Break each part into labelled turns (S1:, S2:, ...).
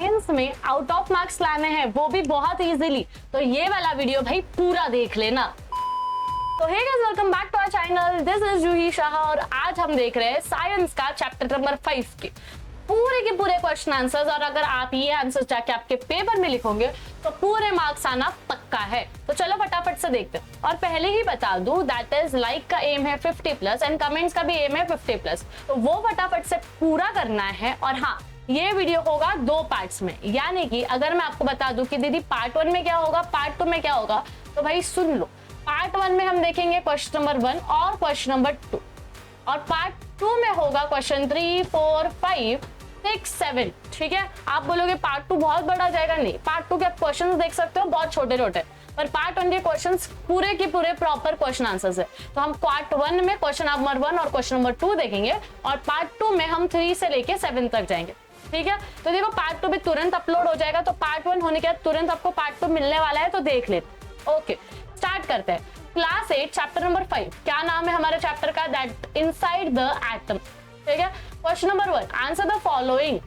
S1: Science में out of marks लाने हैं, वो भी बहुत इजीली, तो ये वाला वीडियो भाई पूरा देख लेना। तो hey guys, welcome back to our channel, this is Juhi Shah और आज हम देख रहे हैं साइंस का चैप्टर नंबर 5 के पूरे क्वेश्चन आंसर्स। और अगर आप ये आंसर्स जाके आपके पेपर में लिखोगे तो पूरे मार्क्स आना पक्का है। तो चलो फटाफट से देखते हैं। और पहले ही बता दूं, दैट इज लाइक का एम है 50+ एंड कमेंट्स का भी एम है 50+, तो वो फटाफट से पूरा करना है। और हाँ, ये वीडियो होगा 2 पार्ट्स में, यानी कि अगर मैं आपको बता दूं कि दीदी पार्ट 1 में क्या होगा, पार्ट 2 में क्या होगा, तो भाई सुन लो। पार्ट 1 में हम देखेंगे क्वेश्चन नंबर 1 और क्वेश्चन नंबर 2, और पार्ट 2 में होगा क्वेश्चन 3, 4, 5, 6, 7। ठीक है, आप बोलोगे पार्ट 2 बहुत बड़ा जाएगा, नहीं, पार्ट 2 के आप क्वेश्चंस देख सकते हो, बहुत छोटे छोटे, पर पार्ट 1 के क्वेश्चंस पूरे के पूरे प्रॉपर क्वेश्चन आंसर्स है। तो हम पार्ट 1 में क्वेश्चन नंबर 1 और क्वेश्चन नंबर 2 देखेंगे, और पार्ट 2 में हम 3 से लेके 7 तक जाएंगे। ठीक है, तो देखो पार्ट 2 भी तुरंत अपलोड हो जाएगा, तो पार्ट 1 होने के बाद तुरंत आपको पार्ट 2 मिलने वाला है, तो देख ले। ओके, स्टार्ट करते हैं। क्लास 8 चैप्टर नंबर 5, क्या नाम है हमारे चैप्टर का, दैट इनसाइड द एटम। ठीक है, question number 1, answer the following.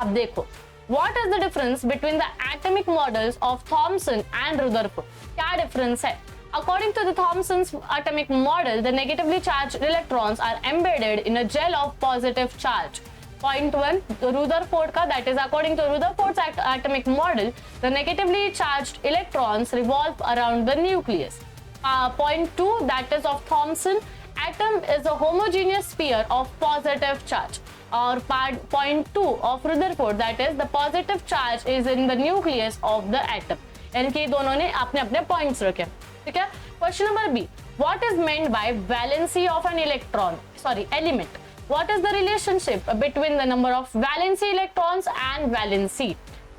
S1: अब देखो, what is the difference between the atomic models of Thomson and Rutherford. क्या डिफरेंस है? According to the Thomson's atomic model, the negatively charged electrons are embedded in a gel of positive charge. Point 1, Rutherford का, that is according to Rutherford's atomic model, the negatively charged electrons revolve around the nucleus. Point 2, that is of Thomson, atom is a homogeneous sphere of positive charge. और point 2 of Rutherford, that is the positive charge is in the nucleus of the atom. यानी कि दोनों ने अपने अपने points रखे। ठीक है, question number B, what is meant by valency of an element. What is the relationship between the number of valency electrons and valency.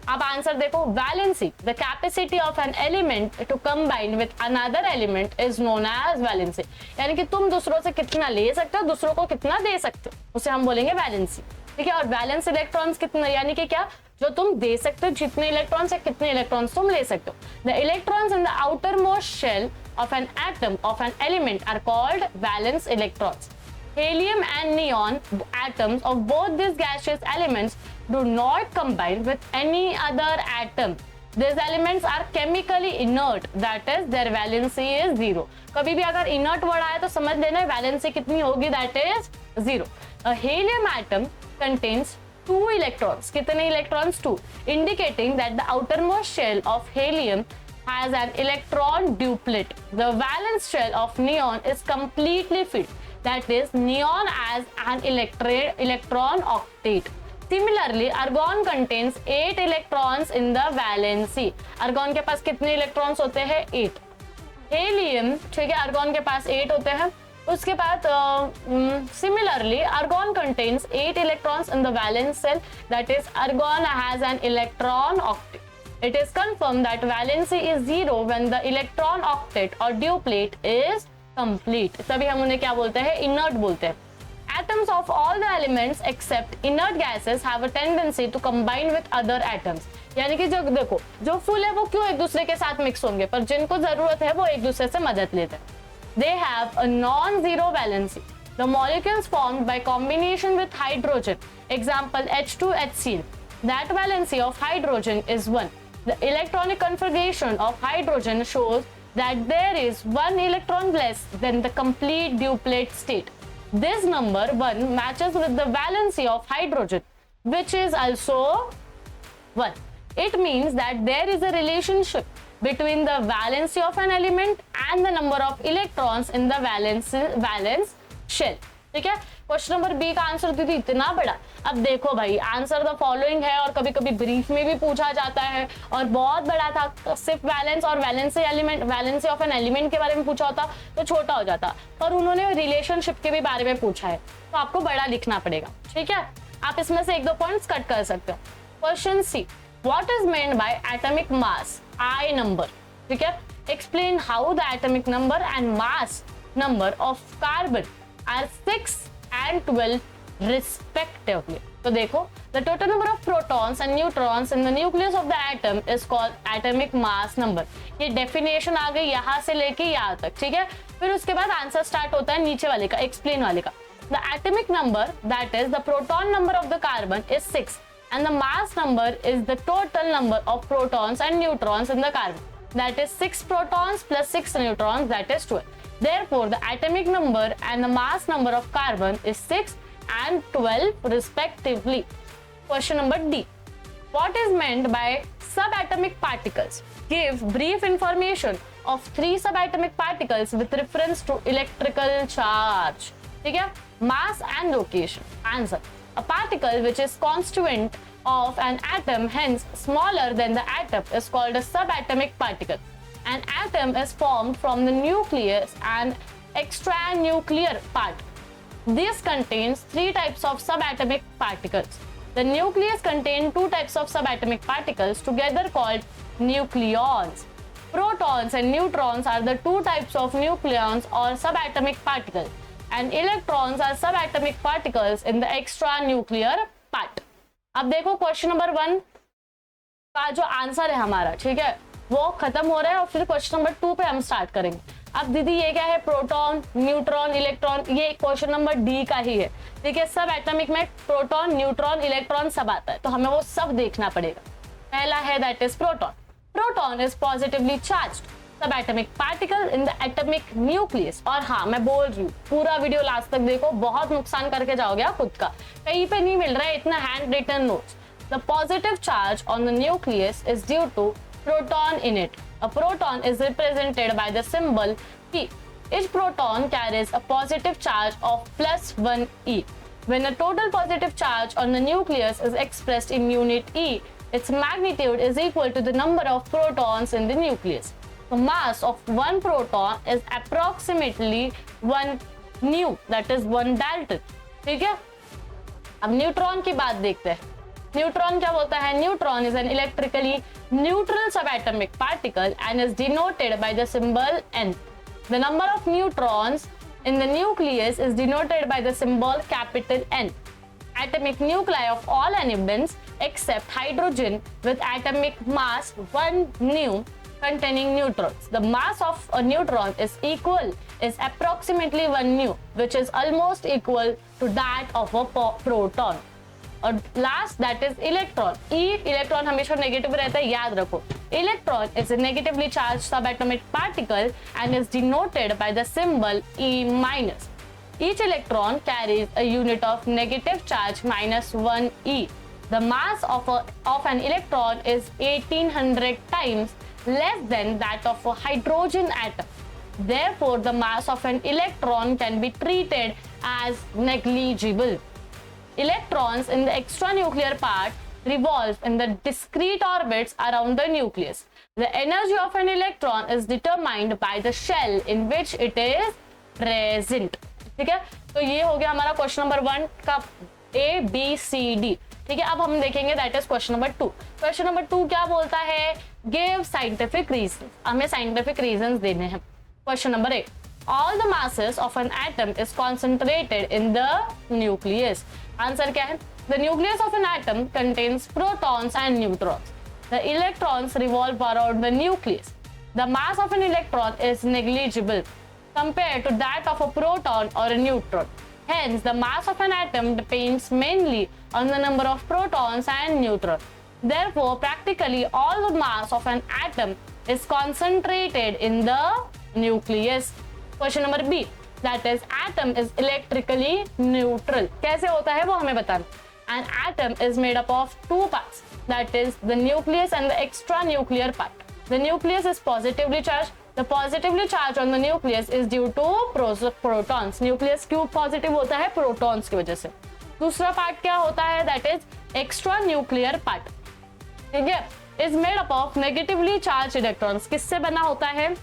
S1: अब आंसर देखो, valency, the capacity of an element to combine with another element is known as valency. यानी कि तुम दूसरों से कितना ले सकते हो, दूसरों को कितना दे सकते हो, उसे हम बोलेंगे वैलेंसी। ठीक है, और वैलेंस इलेक्ट्रॉन्स कितना, यानी कि क्या, जो तुम दे सकते हो, जितने इलेक्ट्रॉन्स या कितने इलेक्ट्रॉन्स तुम ले सकते हो। The electrons in the outermost shell of an atom of an element are called valence electrons. Helium and neon atoms of both these gaseous elements do not combine with any other atom. These elements are chemically inert, that is their valency is 0. कभी भी अगर inert word आया तो समझ लेना valency कितनी होगी, that is 0. A helium atom contains 2 electrons. कितने electrons? 2, indicating that the outermost shell of helium has an electron duplet. The valence shell of neon is completely filled. That is, neon as an electron octet. Similarly, argon contains 8 electrons in the valency. argon के पास कितने electrons होते हैं? 8. Helium, ठीक है, argon के पास 8 होते हैं। उसके बाद similarly, argon contains 8 electrons in the valence shell. That is, argon has an electron octet. It is confirmed that valency is 0 when the electron octet or duplet is complete. तभी हम उन्हें क्या बोलते हैं? inert बोलते हैं। Atoms of all the elements except inert gases have a tendency to combine with other atoms. यानी कि जो देखो, जो फुल है वो क्यों एक दूसरे के साथ मिक्स होंगे, पर जिनको जरूरत है वो एक दूसरे से मदद लेते हैं। They have a non-zero valency. The molecules formed by combination with hydrogen, example H2HCl. That valency of hydrogen is 1. The electronic configuration of hydrogen shows that there is 1 electron less than the complete duplet state. This number 1 matches with the valency of hydrogen, which is also 1. It means that there is a relationship between the valency of an element and the number of electrons in the valence shell. ठीक है, question number B का answer दीदी इतना बड़ा। अब देखो भाई, answer the following है, और कभी कभी ब्रीफ में भी पूछा जाता है, और बहुत बड़ा था, सिर्फ वैलेंस और वैलेंसी ऑफ एन एलिमेंट के बारे में पूछा होता तो छोटा हो जाता, पर उन्होंने रिलेशनशिप के भी बारे में पूछा है, तो आपको बड़ा लिखना पड़ेगा। ठीक है, आप इसमें से 1-2 पॉइंट्स कट कर सकते हो। Question C, what is meant by atomic mass, I number. ठीक है, explain how the atomic number and mass number of carbon are 6 and 12 respectively. तो देखो, the total number of protons and neutrons in the nucleus of the atom is called atomic mass number. ये definition आ गई यहाँ से लेके यहाँ तक। ठीक है, फिर उसके बाद आंसर स्टार्ट होता है नीचे वाले का, एक्सप्लेन वाले का। The atomic number, that is the proton number of the carbon is 6 and the mass number is the total number of protons and neutrons in the carbon. That is 6 protons plus 6 neutrons, that is 12. Therefore, the atomic number and the mass number of carbon is 6 and 12 respectively. Question number D. What is meant by subatomic particles? Give brief information of 3 subatomic particles with reference to electrical charge. ठीक है? Mass and location. Answer. A particle which is constituent of an atom, hence smaller than the atom, is called a subatomic particle. An atom is formed from the nucleus and extranuclear part. This contains 3 types of subatomic particles. The nucleus contains 2 types of subatomic particles together called nucleons. Protons and neutrons are the 2 types of nucleons or subatomic particles, and electrons are subatomic particles in the extranuclear part. अब देखो question number 1 का जो answer है हमारा, ठीक है, वो खत्म हो रहा है और फिर क्वेश्चन नंबर 2 पे हम स्टार्ट करेंगे. अब दीदी ये क्या है? Proton, neutron, electron. ये क्वेश्चन नंबर डी का ही है. ठीक है, सब एटॉमिक में प्रोटॉन, न्यूट्रॉन, इलेक्ट्रॉन सब आता है, तो हमें वो सब देखना पड़ेगा. पहला है that is proton. Proton is positively charged subatomic particle in the atomic nucleus. और हाँ, मैं बोल रही हूँ पूरा वीडियो लास्ट तक देखो, बहुत नुकसान करके जाओगे आप खुद का. कहीं पे नहीं मिल रहा है इतना hand written notes. The positive charge on the nucleus is due to proton in it. A proton is represented by the symbol P. Each proton carries a positive charge of plus 1 E. When a total positive charge on the nucleus is expressed in unit E, its magnitude is equal to the number of protons in the nucleus. The mass of one proton is approximately 1 nu, that is 1 Dalton. ठीक है, अब neutron की बात देखते हैं. Neutron क्या बोलता है? Neutron is an electrically neutral subatomic particle and is denoted by the symbol N. The number of neutrons in the nucleus is denoted by the symbol capital N. Atomic nuclei of all elements except hydrogen with atomic mass 1 nu containing neutrons. The mass of a neutron is approximately 1 nu, which is almost equal to that of a proton. और last that is electron. Electron हमेशा negative रहता है, याद रखो. Electron is a negatively charged subatomic particle and is denoted by the symbol E-. Each electron carries a unit of negative charge -1 E. The mass of an electron is 1800 times less than that of a hydrogen atom. Therefore, the mass of an electron can be treated as negligible. Electrons in the extranuclear part revolve in the discrete orbits around the nucleus. The energy of an electron is determined by the shell in which it is present. ठीक है, तो ये हो गया हमारा question number 1 का ABCD. ठीक है, अब हम देखेंगे that is question number 2. Question number 2 क्या बोलता है? Give scientific reason. हमें साइंटिफिक रीजंस देने हैं. Question number 1. All the masses of an atom is concentrated in the nucleus. Answer क्या है? The nucleus of an atom contains protons and neutrons. The electrons revolve around the nucleus. The mass of an electron is negligible compared to that of a proton or a neutron. Hence, the mass of an atom depends mainly on the number of protons and neutrons. Therefore, practically all the mass of an atom is concentrated in the nucleus. Question number B. That is, atom is electrically neutral. कैसे होता है वो हमें बताना. An atom is made up of 2 parts. That is the nucleus and the extranuclear part. The nucleus is positively charged. The positively charged on the nucleus is due to protons. Nucleus क्यों positive होता है? Protons की वजह से. दूसरा part क्या होता है? That is extranuclear part. ठीक है, is made up of negatively charged electrons. किससे बना होता है?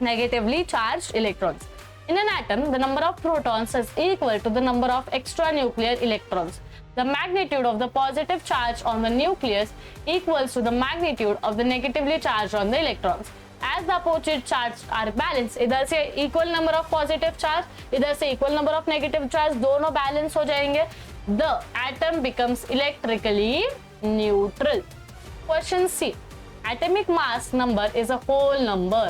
S1: Negatively charged electrons. In an atom, the number of protons is equal to the number of extranuclear electrons. The magnitude of the positive charge on the nucleus equals to the magnitude of the negatively charged on the electrons. As the opposite charges are balanced, इधर से equal number of positive charge, इधर से equal number of negative charge, दोनों balance हो जाएंगे. The atom becomes electrically neutral. Question C. Atomic mass number is a whole number.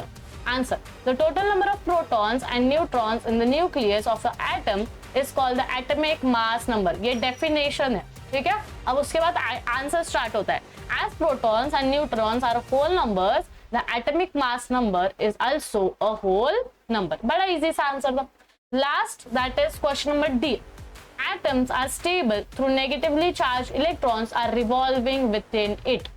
S1: Answer. The total number of protons and neutrons in the nucleus of the atom is called the atomic mass number. ये definition है. ठीक है, अब उसके बाद answer start होता है। As protons and neutrons are whole numbers, the atomic mass number is also a whole number. बड़ा इजी सा आंसर था। Last, that is question number D. Atoms are stable through negatively charged electrons are revolving within it.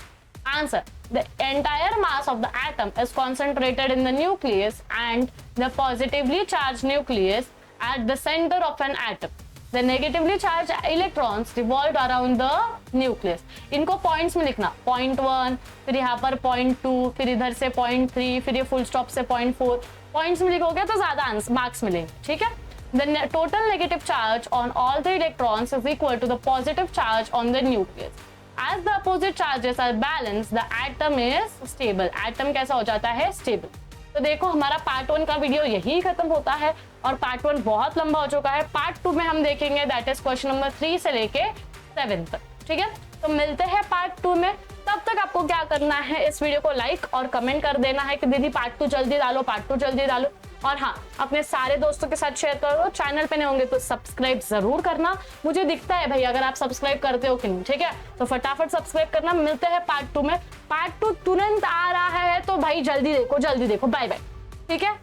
S1: Answer: the entire mass of the atom is concentrated in the nucleus and the positively charged nucleus at the center of an atom. The negatively charged electrons revolve around the nucleus. इनको points में लिखना, 0.1, फिर यहाँ पर 0.2, फिर इधर से 0.3, फिर ये फुल स्टॉप से 0.4। पॉइंट्स में लिखोगे तो ज्यादा मार्क्स मिलेंगे, ठीक है। The total negative charge on all the electrons is equal to the positive charge on the nucleus. As the opposite charges are balanced, the atom is stable. Atom कैसा हो जाता है? Stable. तो देखो हमारा पार्ट 1 का वीडियो यही खत्म होता है और पार्ट 1 बहुत लंबा हो चुका है। पार्ट 2 में हम देखेंगे, दैट इज क्वेश्चन नंबर 3 से लेके 7 तक, ठीक है। तो मिलते हैं पार्ट 2 में। तब तक आपको क्या करना है, इस वीडियो को लाइक और कमेंट कर देना है कि दीदी पार्ट 2 जल्दी डालो, पार्ट 2 जल्दी डालो। और हाँ, अपने सारे दोस्तों के साथ शेयर करो। चैनल पे नहीं होंगे तो सब्सक्राइब जरूर करना। मुझे दिखता है भाई अगर आप सब्सक्राइब करते हो कि नहीं, ठीक है। तो फटाफट सब्सक्राइब करना। मिलते हैं पार्ट 2 में। पार्ट 2 तुरंत आ रहा है तो भाई जल्दी देखो, जल्दी देखो। बाय बाय, ठीक है।